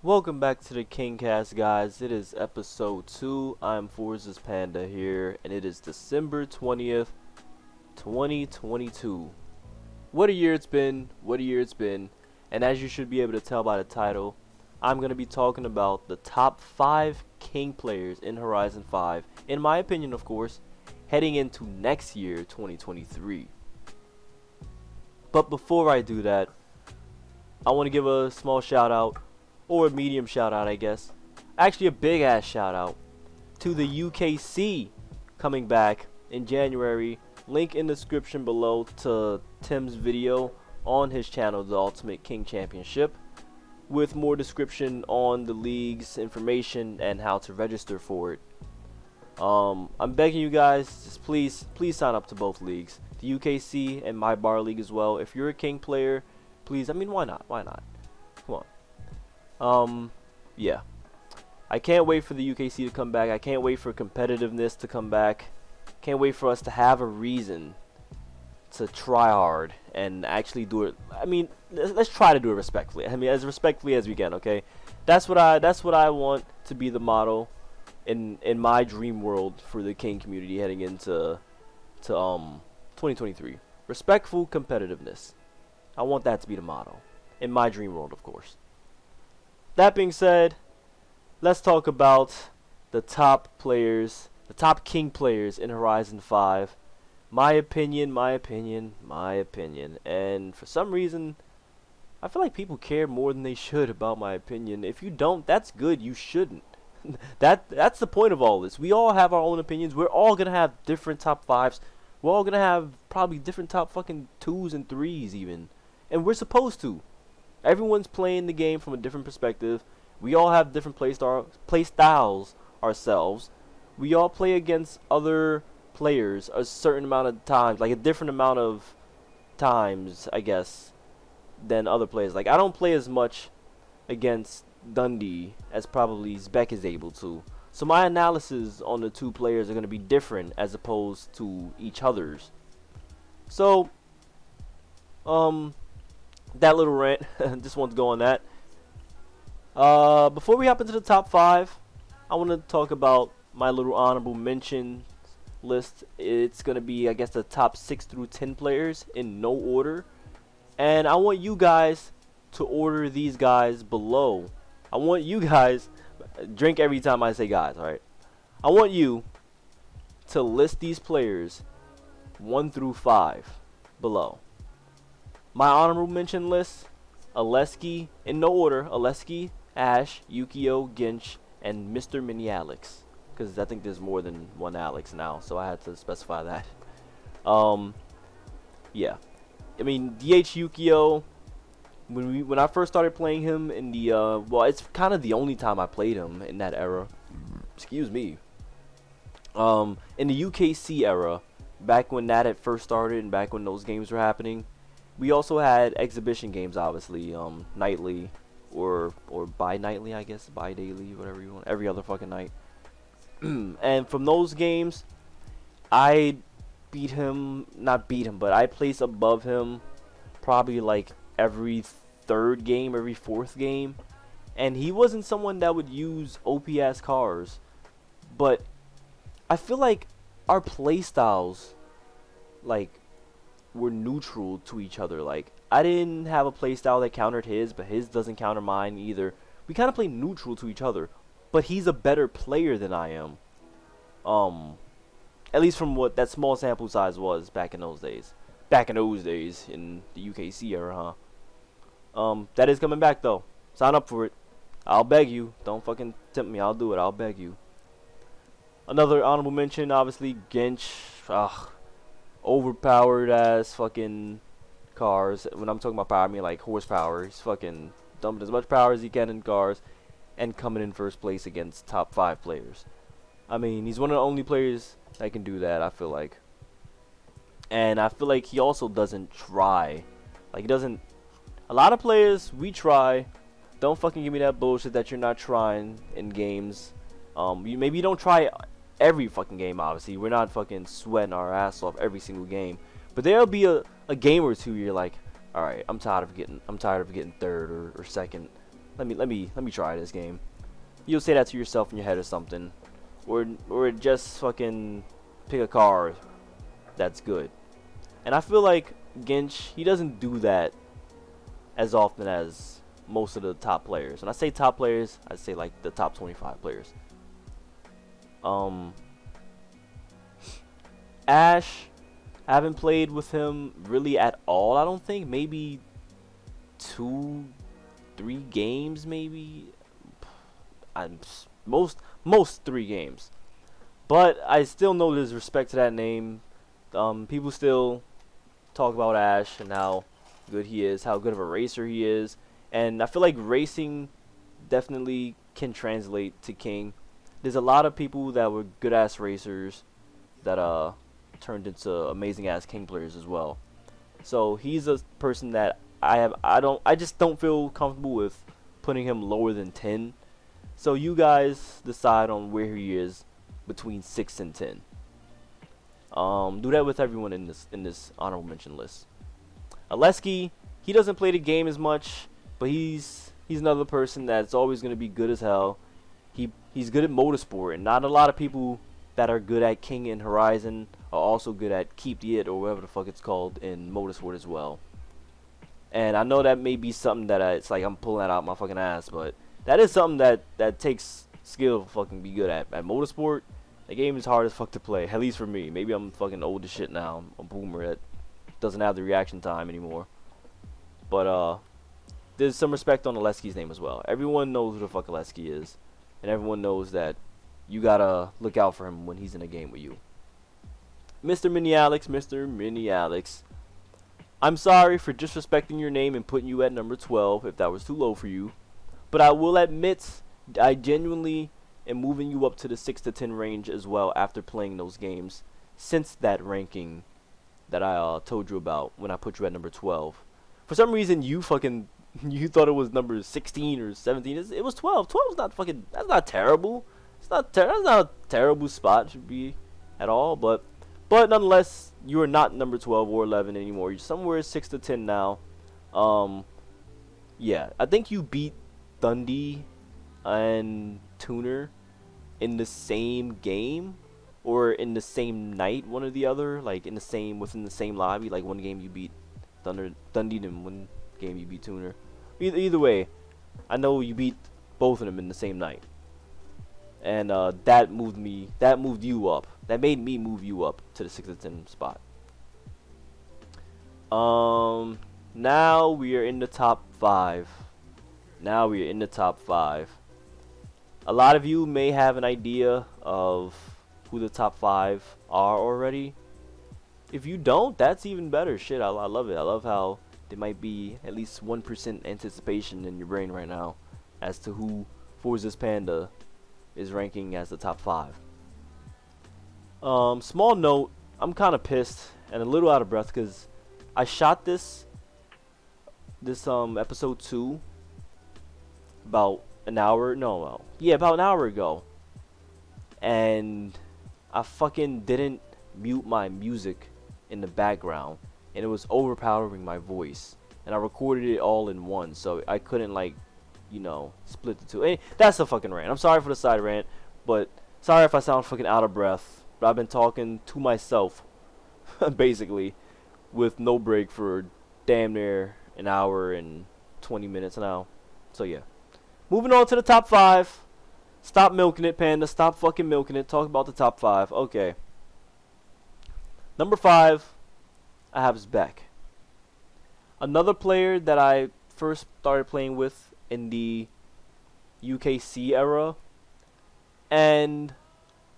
Welcome back to the KingCast, guys. It is episode 2. I'm Forza's Panda here, and it is December 20th, 2022. What a year it's been, and as you should be able to tell by the title, I'm going to be talking about the top 5 King players in Horizon 5, in my opinion, of course, heading into next year, 2023. But before I do that, I want to give a small shout out, or a medium shout out, I guess. Actually, a big ass shout out to the UKC coming back in January. Link in the description below to Tim's video on his channel, The Ultimate King Championship, with more description on the league's information and how to register for it. I'm begging you guys, just please sign up to both leagues, the UKC and my bar league as well. If you're a King player, please. I mean, why not? Come on. Yeah. I can't wait for the UKC to come back. I can't wait for competitiveness to come back. Can't wait for us to have a reason to try hard and actually do it. I mean, let's try to do it respectfully. I mean, as respectfully as we can, okay? That's what I want to be the model in my dream world for the King community heading into 2023. Respectful competitiveness. I want that to be the motto in my dream world, of course. That being said, let's talk about the top players, the top King players in Horizon 5. My opinion. And for some reason, I feel like people care more than they should about my opinion. If you don't, that's good. You shouldn't. That's the point of all this. We all have our own opinions. We're all going to have different top 5s. We're all going to have probably different top fucking 2s and 3s even. And we're supposed to. Everyone's playing the game from a different perspective. We all have different play styles ourselves. We all play against other players a certain amount of times, like a different amount of times, I guess, than other players. Like, I don't play as much against Dundee as probably Zbek is able to. So my analysis on the two players are going to be different as opposed to each other's. So, that little rant, just want to go on that. Before we hop into the top 5, I want to talk about my little honorable mention list. It's going to be, I guess, the top 6 through 10 players in no order. And I want you guys to order these guys below. I want you guys, drink every time I say guys, alright? I want you to list these players 1 through 5 below. My honorable mention list: Aleski, in no order: Aleski, Ash, Yukio, Ginch, and Mr. Mini Alex. Because I think there's more than one Alex now, so I had to specify that. Yeah. I mean, DH Yukio, when I first started playing him in the, well, it's kind of the only time I played him in that era. Excuse me. In the UKC era, back when that had first started and back when those games were happening, we also had exhibition games, obviously, nightly or bi-nightly, I guess, bi-daily, whatever you want, every other fucking night. And from those games, I not beat him, but I placed above him probably like every third game, every fourth game. And he wasn't someone that would use OPS cars, but I feel like our playstyles, like, were neutral to each other. Like, I didn't have a playstyle that countered his, but his doesn't counter mine either. We kind of play neutral to each other, but he's a better player than I am. At least from what that small sample size was back in those days. In the UKC era, huh? That is coming back though. Sign up for it. I'll beg you. Don't fucking tempt me. I'll do it. I'll beg you. Another honorable mention, obviously, Ginch. Ugh. Overpowered ass fucking cars. When I'm talking about power, I mean like horsepower. He's fucking dumping as much power as he can in cars and coming in first place against top 5 players. I mean, he's one of the only players that can do that, I feel like. And I feel like he also doesn't try. Like, he doesn't. A lot of players, we try. Don't fucking give me that bullshit that you're not trying in games. Maybe you don't try every fucking game, obviously. We're not fucking sweating our ass off every single game. But there'll be a game or two you're like, alright, I'm tired of getting third or second. let me try this game. You'll say that to yourself in your head or something, or just fucking pick a car that's good. And I feel like Ginch, he doesn't do that as often as most of the top players. When I say top players, I say like the top 25 players. Ash, I haven't played with him really at all. I don't think. Maybe 2, 3 games, maybe. I'm most 3 games. But I still know there's respect to that name. People still talk about Ash and how good he is, how good of a racer he is, and I feel like racing definitely can translate to King. There's a lot of people that were good ass racers that turned into amazing ass King players as well. So he's a person that I just don't feel comfortable with putting him lower than 10. So you guys decide on where he is between 6 and 10. Do that with everyone in this honorable mention list. Aleski, he doesn't play the game as much, but he's another person that's always gonna be good as hell. He's good at motorsport, and not a lot of people that are good at King and Horizon are also good at Keep the It or whatever the fuck it's called in motorsport as well. And I know that may be something that it's like I'm pulling that out my fucking ass, but that is something that takes skill to fucking be good at. At motorsport, the game is hard as fuck to play, at least for me. Maybe I'm fucking old as shit now. I'm a boomer that doesn't have the reaction time anymore. But there's some respect on Aleski's name as well. Everyone knows who the fuck Aleski is, and everyone knows that you gotta look out for him when he's in a game with you. Mr. Mini Alex. I'm sorry for disrespecting your name and putting you at number 12 if that was too low for you. But I will admit, I genuinely am moving you up to the 6 to 10 range as well after playing those games since that ranking that I told you about when I put you at number 12. For some reason, you thought it was number 16 or 17. It was 12. 12 is not fucking, that's not terrible. That's not a terrible spot, should be at all. But nonetheless, you are not number 12 or 11 anymore. You're somewhere 6 to 10 now. Yeah, I think you beat Dundee and Tuner in the same game or in the same night, one or the other, like within the same lobby. Like one game you beat Dundee and one game you beat Tuner. Either way, I know you beat both of them in the same night. And that moved you up. That made me move you up to the 6 to 10 spot. Now we are in the top 5. A lot of you may have an idea of who the top 5 are already. If you don't, that's even better. Shit, I love it. I love how there might be at least 1% anticipation in your brain right now as to who Forza's Panda is ranking as the top 5. Small note, I'm kind of pissed and a little out of breath because I shot this episode 2 about an hour ago, and I fucking didn't mute my music in the background, and it was overpowering my voice, and I recorded it all in one, so I couldn't split the two. Hey, that's a fucking rant. I'm sorry for the side rant, but sorry if I sound fucking out of breath, but I've been talking to myself basically with no break for damn near an hour and 20 minutes now. So yeah, moving on to the top 5. Stop milking it, Panda. Stop fucking milking it. Talk about the top 5. Okay. Number 5, I have Zbek. Another player that I first started playing with in the UKC era. And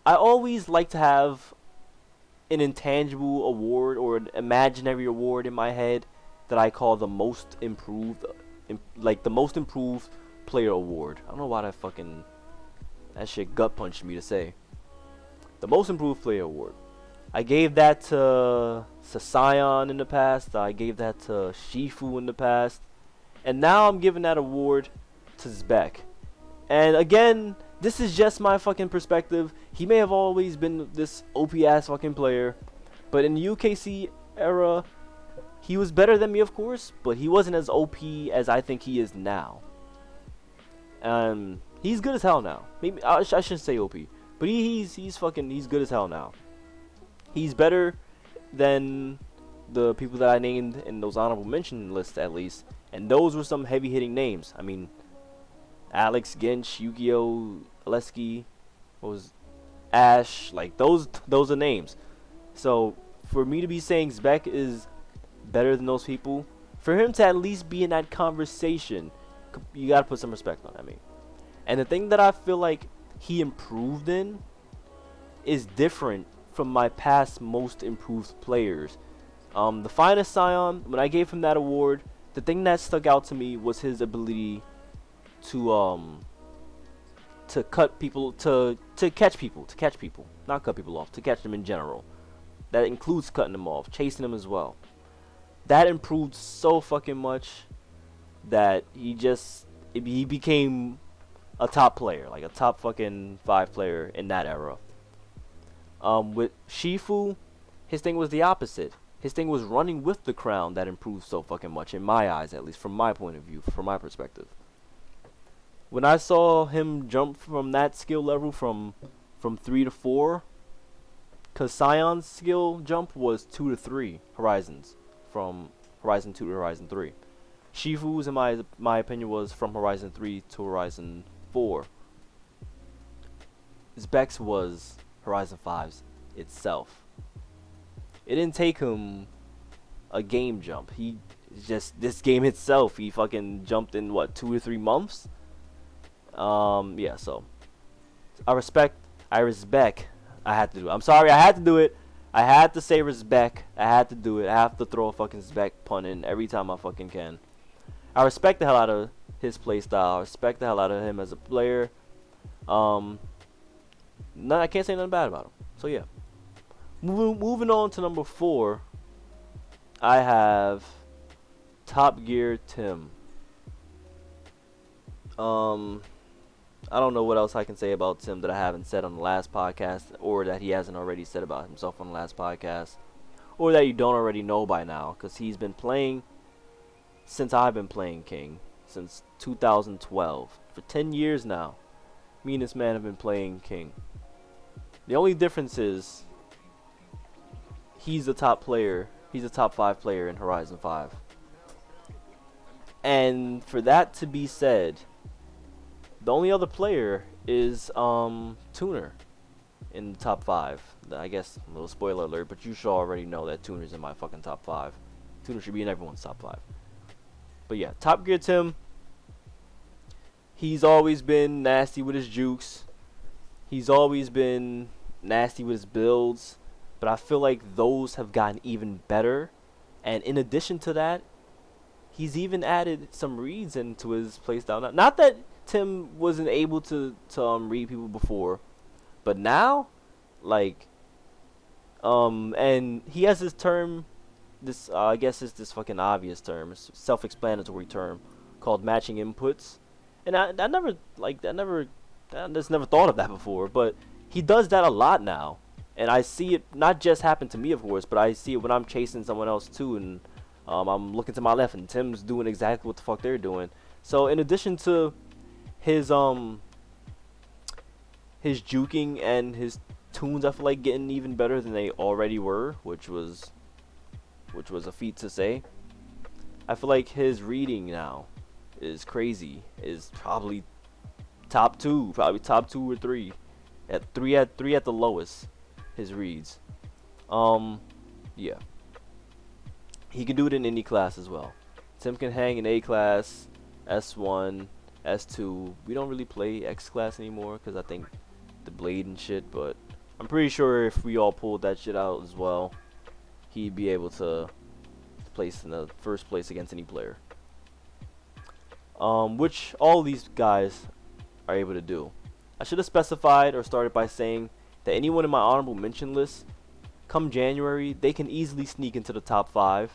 I always like to have an intangible award or an imaginary award in my head that I call the most improved, the most improved player award. I don't know why that shit gut punched me to say. The most improved player award. I gave that to Sasayon in the past. I gave that to Shifu in the past. And now I'm giving that award to Zbek. And again, this is just my fucking perspective. He may have always been this OP ass fucking player, but in the UKC era, he was better than me, of course, but he wasn't as OP as I think he is now. He's good as hell now. Maybe I shouldn't say OP, but he's good as hell now. He's better than the people that I named in those honorable mention lists, at least. And those were some heavy hitting names. I mean, Alex, Gensh, Yu-Gi-Oh, Aleski, what was Ash? Like those are names. So for me to be saying Zbek is better than those people, for him to at least be in that conversation, you gotta put some respect on that, I mean. And the thing that I feel like he improved in is different from my past most improved players. The finest Scion, when I gave him that award, the thing that stuck out to me was his ability to cut people, to catch people, not cut people off, to catch them in general. That includes cutting them off, chasing them as well. That improved so fucking much that he became a top player, like a top fucking 5 player in that era. With Shifu, his thing was the opposite. His thing was running with the crown that improved so fucking much, in my eyes, at least from my point of view, from my perspective. When I saw him jump from that skill level from 3 to 4, because Scion's skill jump was 2 to 3 horizons, from Horizon 2 to Horizon 3. Shifu's, in my opinion, was from Horizon 3 to Horizon 4. Zbek's was Horizon 5's itself. It didn't take him a game jump. He just, this game itself, he fucking jumped in what, 2 or 3 months? Yeah, so I respect, I had to do it. I'm sorry, I had to do it. I had to say respect. I had to do it. I have to throw a fucking Zbek pun in every time I fucking can. I respect the hell out of his playstyle. I respect the hell out of him as a player. I can't say nothing bad about him. So yeah. Moving on to number 4, I have Top Gear Tim. I don't know what else I can say about Tim that I haven't said on the last podcast, or that he hasn't already said about himself on the last podcast, or that you don't already know by now, because he's been playing since I've been playing King, since 2012. For 10 years now, me and this man have been playing King. The only difference is he's the top player. He's a top 5 player in Horizon 5. And for that to be said, the only other player is Tuner in the top 5. I guess a little spoiler alert, but you should already know that Tuner's in my fucking top 5. Tuner should be in everyone's top 5. But yeah, Top Gear Tim. He's always been nasty with his jukes. He's always been nasty with his builds. But I feel like those have gotten even better. And in addition to that, he's even added some reads into his playstyle. Not that Tim wasn't able to read people before, but now, like, and he has this term, this I guess it's this fucking obvious term, it's self-explanatory term called matching inputs, and I just never thought of that before, but he does that a lot now, and I see it not just happen to me, of course, but I see it when I'm chasing someone else too, and I'm looking to my left, and Tim's doing exactly what the fuck they're doing. So in addition to his juking and his tunes, I feel like getting even better than they already were, which was a feat to say. I feel like his reading now is crazy. Is probably top 2 or 3, at 3 at the lowest. His reads, yeah. He can do it in any class as well. Tim can hang in A class, S1, S2. We don't really play X class anymore because I think the blade and shit, but I'm pretty sure if we all pulled that shit out as well, he'd be able to place in the first place against any player. Which all of these guys are able to do. I should have specified or started by saying that anyone in my honorable mention list, come January, they can easily sneak into the top 5,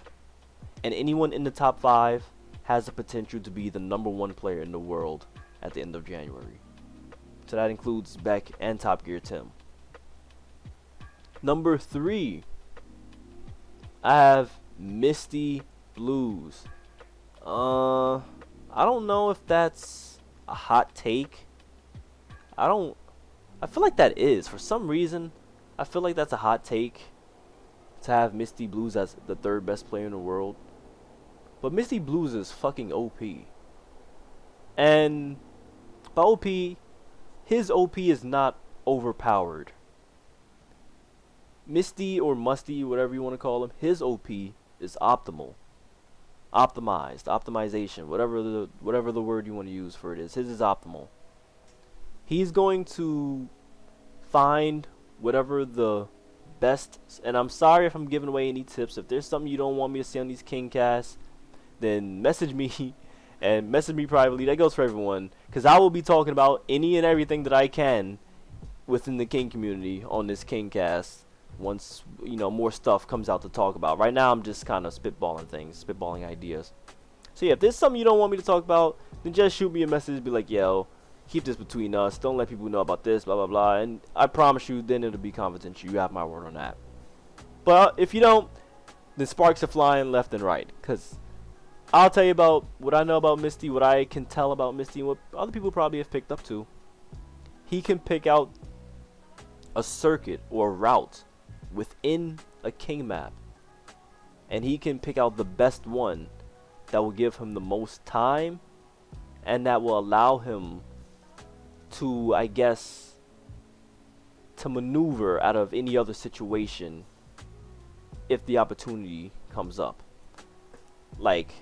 and anyone in the top 5 has the potential to be the #1 player in the world at the end of January. So that includes Beck and Top Gear Tim. Number 3, I have Misty Blues. I don't know if that's, a hot take. I feel like that is. For some reason, I feel like that's a hot take to have Misty Blues as the third best player in the world. But Misty Blues is fucking OP. And by OP, his OP is not overpowered. Misty or Musty, whatever you want to call him, his OP is optimal. Optimized, optimization, whatever the word you want to use for it is. His is optimal. He's going to find whatever the best, and I'm sorry if I'm giving away any tips. If there's something you don't want me to say on these KingCasts, then message me and message me privately. That goes for everyone, because I will be talking about any and everything that I can within the King community on this KingCast once, you know, more stuff comes out to talk about. Right now I'm just kind of spitballing ideas. So yeah, if there's something you don't want me to talk about, then just shoot me a message, be like, yo, keep this between us, don't let people know about this, blah blah blah, and I promise you then it'll be confidential. You have my word on that. But if you don't, then sparks are flying left and right, because I'll tell you about what I know about Misty, what I can tell about Misty, and what other people probably have picked up too. He can pick out a circuit or a route within a king map, and he can pick out the best one that will give him the most time and that will allow him to, I guess, to maneuver out of any other situation if the opportunity comes up. Like,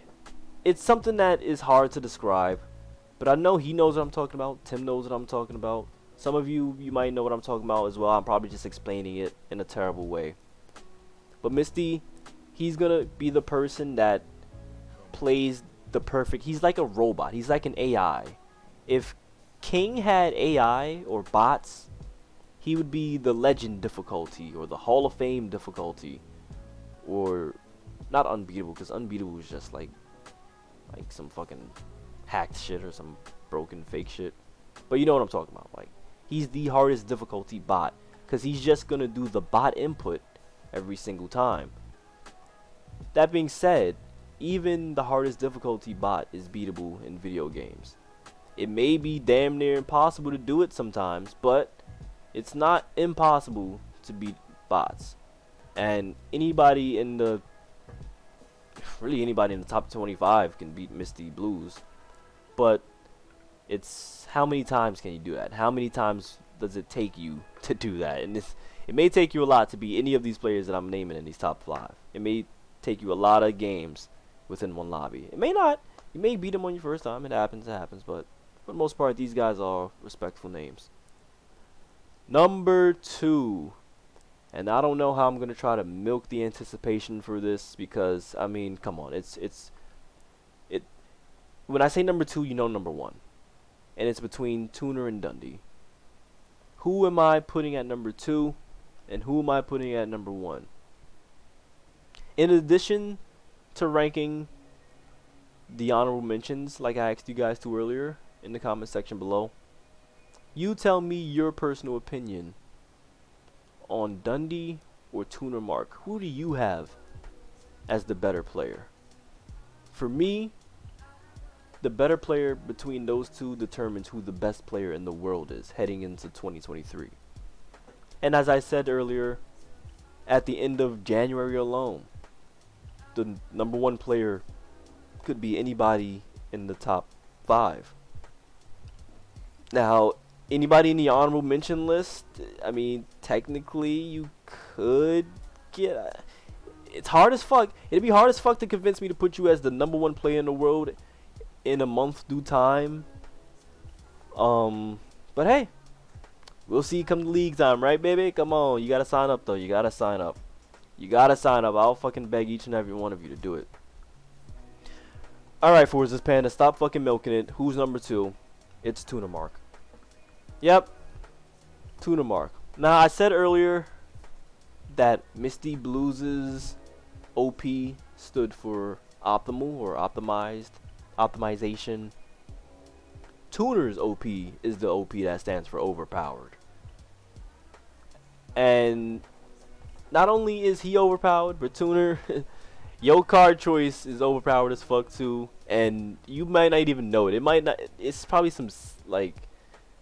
it's something that is hard to describe, but I know he knows what I'm talking about. Tim knows what I'm talking about. Some of you might know what I'm talking about as well. I'm probably just explaining it in a terrible way. But Misty, he's gonna be the person that plays the perfect. He's like a robot. He's like an AI. If King had AI or bots, he would be the legend difficulty or the Hall of Fame difficulty, or not unbeatable, because unbeatable is just like some fucking hacked shit or some broken fake shit. But you know what I'm talking about. Like, he's the hardest difficulty bot, because he's just gonna do the bot input every single time. That being said, even the hardest difficulty bot is beatable in video games. It may be damn near impossible to do it sometimes, but it's not impossible to beat bots. And anybody in the top 25 can beat Misty Blues. But it's how many times can you do that? How many times does it take you to do that? And it may take you a lot to beat any of these players that I'm naming in these top 5. It may take you a lot of games within one lobby. It may not. You may beat them on your first time. It happens. But for the most part, these guys are respectful names. Number 2. And I don't know how I'm going to try to milk the anticipation for this, because, I mean, come on. When I say number 2, you know number 1. And it's between Tuner and Dundee. Who am I putting at number 2? And who am I putting at number 1? In addition to ranking the honorable mentions, like I asked you guys to earlier in the comment section below, you tell me your personal opinion on Dundee or Tuner Mark. Who do you have as the better player? For me, the better player between those two determines who the best player in the world is heading into 2023. And as I said earlier, at the end of January alone, the number 1 player could be anybody in the top 5. Now, anybody in the honorable mention list, I mean, technically you could get. It's hard as fuck. It'd be hard as fuck to convince me to put you as the number 1 player in the world in a month due time. But hey, we'll see come the league time, right, baby? Come on, you gotta sign up though. You gotta sign up. I'll fucking beg each and every one of you to do it. Alright, Forza's Panda, stop fucking milking it. Who's number 2? It's Tuner Mark. Yep, Tuner Mark. Now, I said earlier that Misty Blues' OP stood for optimal or optimization. Tuner's OP is the OP that stands for overpowered. And not only is he overpowered, but Tuner, Your card choice is overpowered as fuck too, and you might not even know it. It might not. It's probably like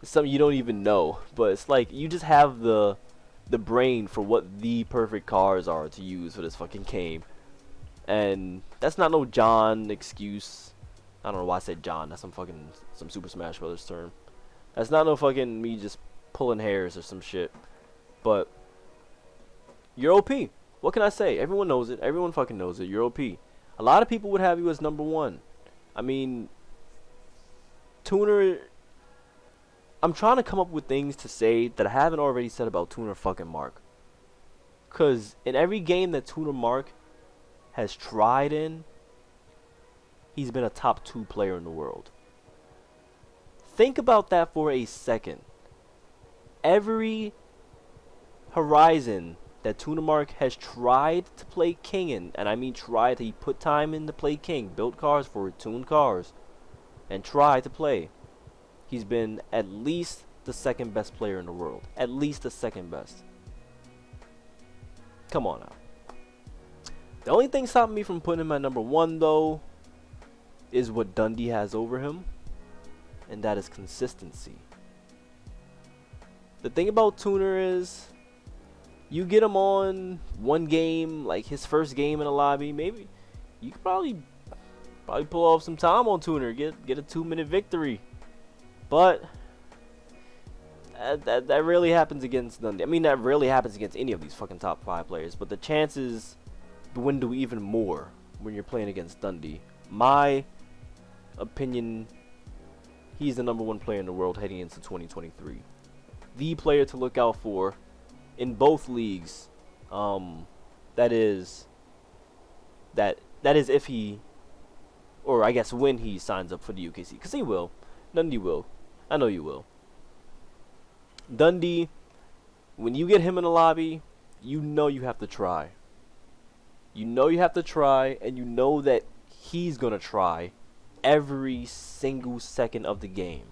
something you don't even know, but it's like you just have the brain for what the perfect cards are to use for this fucking game, and that's not no John excuse. I don't know why I said John. That's some Super Smash Brothers term. That's not no fucking me just pulling hairs or some shit. But you're OP. What can I say? Everyone knows it. Everyone fucking knows it. You're OP. A lot of people would have you as number 1. I mean, Tuner. I'm trying to come up with things to say that I haven't already said about Tuner fucking Mark. Cause in every game that Tuner Mark has tried in, he's been a top 2 player in the world. Think about that for a second. Every Horizon that Tuner Mark has tried to play King in, and I mean tried, he put time in to play King, built cars for it, tuned cars, and tried to play. He's been at least the 2nd best player in the world. At least the 2nd best. Come on now. The only thing stopping me from putting him at number 1 though is what Dundee has over him, and that is consistency. The thing about Tuner is, you get him on one game, like his first game in a lobby, maybe you could probably pull off some time on Tuner, get a 2-minute victory. But that rarely happens against Dundee. I mean, that rarely happens against any of these fucking top 5 players. But the chances dwindle even more when you're playing against Dundee. My opinion, he's the number 1 player in the world heading into 2023. The player to look out for in both leagues. That is if he, or I guess when he signs up for the UKC, because he will. Dundee will. I know you will. Dundee, when you get him in the lobby, you know you have to try. You know you have to try, and you know that he's gonna try every single second of the game.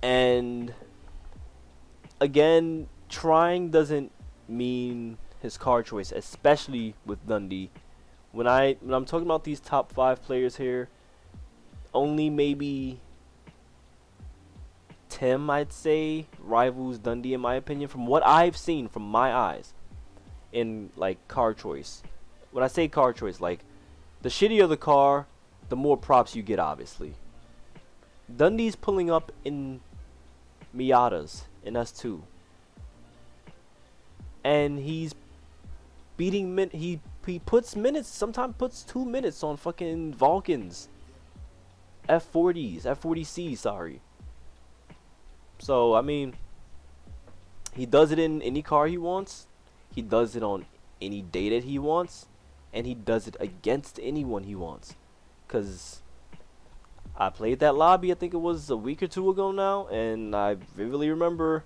And again, trying doesn't mean his card choice, especially with Dundee. When I'm talking about these top 5 players here, only maybe Tim, I'd say, rivals Dundee in my opinion, from what I've seen from my eyes in like card choice. When I say card choice, like the shittier the car, the more props you get, obviously. Dundee's pulling up in Miatas in S2, and he's beating he puts minutes, sometimes puts 2 minutes on fucking Vulcans, F40C, sorry. So I mean, he does it in any car he wants, he does it on any day that he wants, and he does it against anyone he wants. Cause I played that lobby, I think it was a week or 2 ago now, and I vividly remember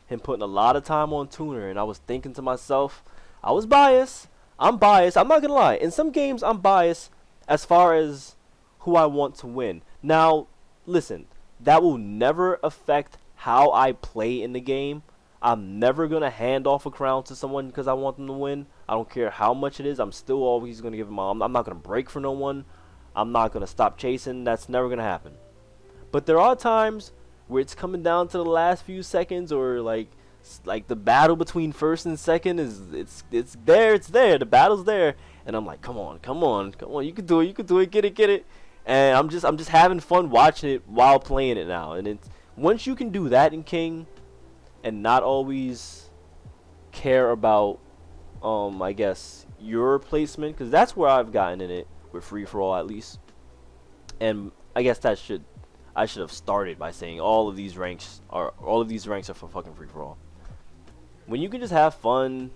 him putting a lot of time on Tuner, and I was thinking to myself, I was biased. I'm biased. I'm not gonna lie. In some games, I'm biased as far as who I want to win. Now, listen, that will never affect how I play in the game. I'm never gonna hand off a crown to someone because I want them to win. I don't care how much it is. I'm still always gonna give them all. I'm not gonna break for no one. I'm not gonna stop chasing. That's never gonna happen. But there are times where it's coming down to the last few seconds, or like the battle between first and second is it's there. The battle's there, and I'm like, come on, you can do it, get it. And I'm just having fun watching it while playing it now. And it's, once you can do that in King, and not always care about I guess your placement, because that's where I've gotten in it with free for all, at least. And I guess I should have started by saying all of these ranks are for fucking free for all. When you can just have fun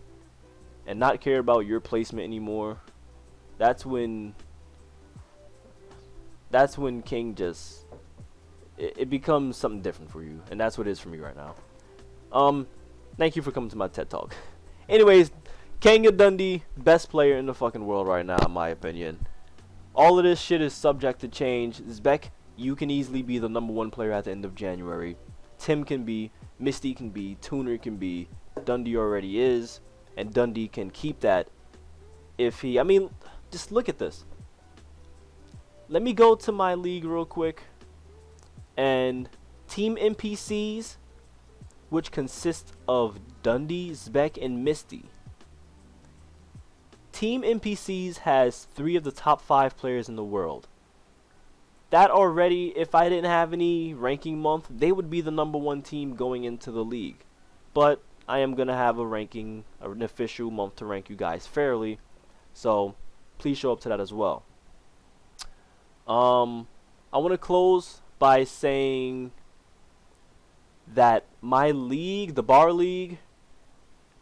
and not care about your placement anymore, that's when King just it becomes something different for you, and that's what it is for me right now. Thank you for coming to my TED Talk. Anyways, Kanga Dundee, best player in the fucking world right now, in my opinion. All of this shit is subject to change. Zbek, you can easily be the number 1 player at the end of January. Tim can be, Misty can be, Tuner can be, Dundee already is, and Dundee can keep that if he, I mean, just look at this. Let me go to my league real quick. And Team NPCs, which consists of Dundee, Zbek, and Misty. Team NPCs has 3 of the top 5 players in the world. That already, if I didn't have any ranking month, they would be the #1 team going into the league. But I am going to have a ranking, an official month to rank you guys fairly. So please show up to that as well. I want to close by saying that my league, the bar league,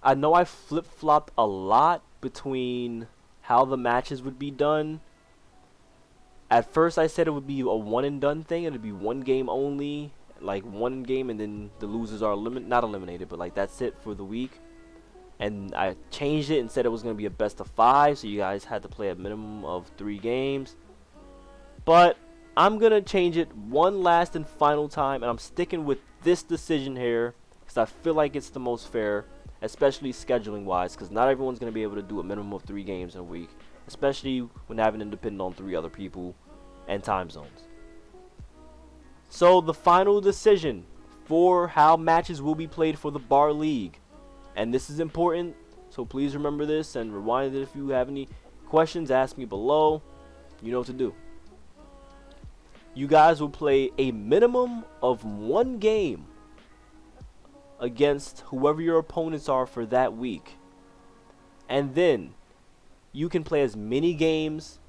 I know I flip-flopped a lot between how the matches would be done. At first I said it would be a one and done thing. It would be one game only, like one game, and then the losers are not eliminated, but like that's it for the week. And I changed it and said it was going to be a best of 5, so you guys had to play a minimum of 3 games. But I'm going to change it one last and final time, and I'm sticking with this decision here because I feel like it's the most fair, especially scheduling wise, because not everyone's going to be able to do a minimum of 3 games in a week, especially when having to depend on 3 other people and time zones. So the final decision for how matches will be played for the bar league, and this is important, so please remember this and rewind it. If you have any questions, ask me below. You know what to do. You guys will play a minimum of 1 game against whoever your opponents are for that week. And then you can play as many games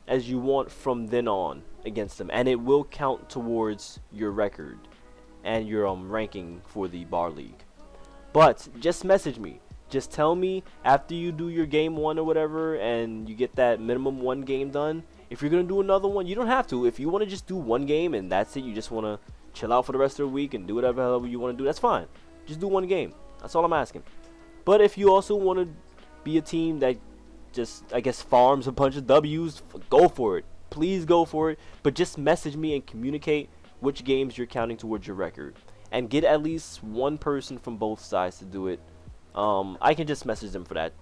as you want from then on against them, and it will count towards your record and your ranking for the bar league. But just message me. Just tell me after you do your game 1 or whatever and you get that minimum 1 game done. If you're going to do another one, you don't have to. If you want to just do 1 game and that's it, you just want to chill out for the rest of the week and do whatever you want to do, that's fine. Just do 1 game. That's all I'm asking. But if you also want to be a team that just, I guess, farms a bunch of W's, go for it. Please go for it. But just message me and communicate which games you're counting towards your record. And get at least 1 person from both sides to do it. I can just message them for that,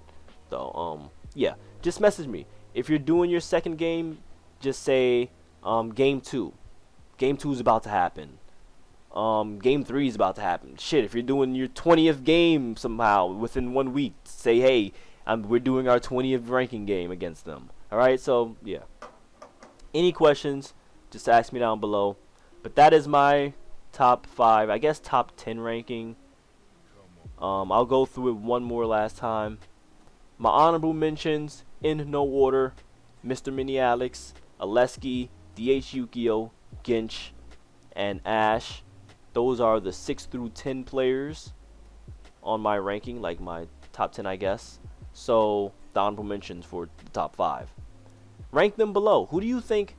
though. Yeah, just message me. If you're doing your second game, just say game 2. Game 2 is about to happen. Game 3 is about to happen. Shit, if you're doing your 20th game somehow within 1 week, say, hey, we're doing our 20th ranking game against them. Alright, so, yeah. Any questions, just ask me down below. But that is my top 5, I guess top 10 ranking. I'll go through it one more last time. My honorable mentions, in no order: Mr. Mini Alex, Aleski, DH Yukio, Ginch, and Ash. Those are the 6 through 10 players on my ranking, like my top 10, I guess. So the honorable mentions for the top 5. Rank them below. Who do you think?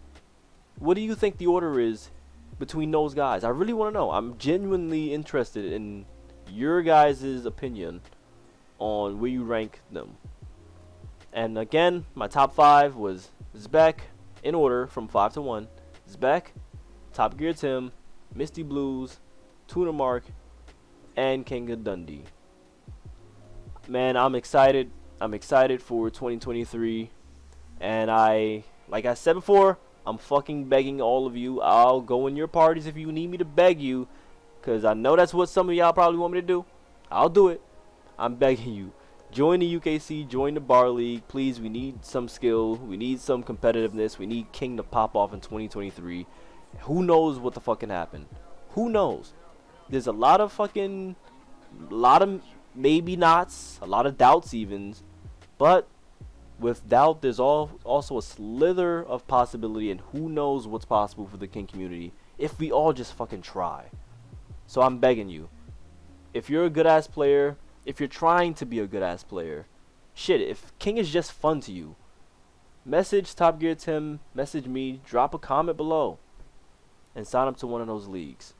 What do you think the order is between those guys? I really want to know. I'm genuinely interested in your guys' opinion on where you rank them. And again, my top 5 was Zbek, in order from 5 to 1. Zbek, Top Gear Tim, Misty Blues, Tuna Mark, and King of Dundee. Man, I'm excited. I'm excited for 2023. And like I said before, I'm fucking begging all of you. I'll go in your parties if you need me to beg you, because I know that's what some of y'all probably want me to do. I'll do it. I'm begging you. Join the UKC, join the bar league. Please, we need some skill. We need some competitiveness. We need King to pop off in 2023. Who knows what the fuck can happen? Who knows? There's a lot of maybe nots, a lot of doubts even. But with doubt, there's also a slither of possibility, and who knows what's possible for the King community if we all just fucking try. So I'm begging you. If you're a good-ass player, if you're trying to be a good-ass player, shit, if King is just fun to you, message Top Gear Tim, message me, drop a comment below, and sign up to one of those leagues.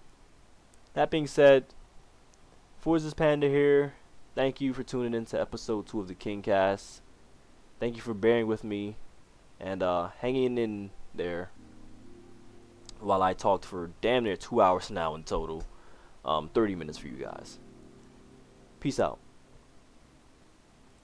That being said, Forza's Panda here. Thank you for tuning in to episode 2 of the KingCast. Thank you for bearing with me and hanging in there while I talked for damn near 2 hours now in total. 30 minutes for you guys. Peace out.